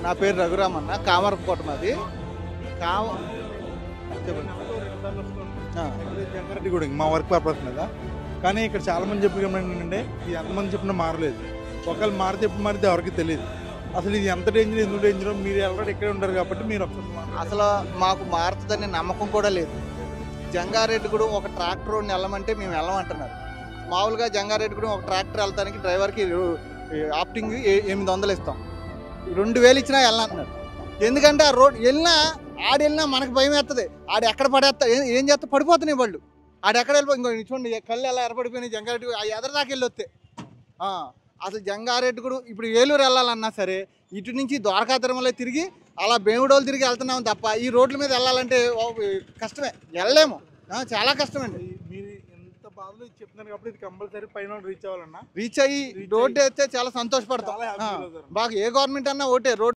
నా పేరు రఘురామన్న, కామరకోట మాది. జంగారెడ్డి కూడా మా వర్క్ పర్పస్ మీద. కానీ ఇక్కడ చాలా మంది చెప్పడం ఏంటంటే ఇది ఎంతమంది చెప్పినా మారలేదు. ఒకళ్ళు మారితే ఎప్పుడు మారితే ఎవరికి తెలియదు. అసలు ఇది ఎంత డేంజర్, ఎందుకు డేంజర్ మీరు ఆల్రెడీ ఇక్కడే ఉంటారు కాబట్టి మీరు అసలు మాకు మారుతుందనే నమ్మకం కూడా లేదు. జంగారెడ్డి కూడా ఒక ట్రాక్టర్ వెళ్ళమంటే మేము వెళ్ళమంటున్నారు. మామూలుగా జంగారెడ్డి కూడా ఒక ట్రాక్టర్ వెళ్తానికి డ్రైవర్కి ఆప్టింగ్ 800 ఇస్తాం, 2000 ఇచ్చినా వెళ్ళంటున్నారు. ఎందుకంటే ఆ రోడ్ వెళ్ళినా మనకు భయం వేస్తుంది. ఆడు ఎక్కడ పడేస్తా, ఏం చేస్తా, పడిపోతున్నాయి వాళ్ళు. ఆడు ఎక్కడ వెళ్ళిపో, ఇంకో చూడండి కళ్ళు ఎలా ఎరపడిపోయినాయి. జంగారెడ్డి ఆ ఎదరదాకా వెళ్ళి వస్తే అసలు జంగారెడ్డి కూడా ఇప్పుడు ఏలూరు వెళ్ళాలన్నా సరే ఇటు నుంచి ద్వారకా తిరుమల తిరిగి అలా బేముడోలు తిరిగి వెళ్తున్నాం తప్ప ఈ రోడ్ల మీద వెళ్ళాలంటే కష్టమే, వెళ్ళలేము. చాలా కష్టమండి. మీరు ఎంత బాధలో చెప్తున్నారు కాబట్టి ఇది కంపల్సరీ పైన రీచ్ అవ్వాలన్నా రీచ్ అయ్యి రోడ్డు అయితే చాలా సంతోషపడతాం. బాగా ఏ గవర్నమెంట్ అన్నా ఒకటే రోడ్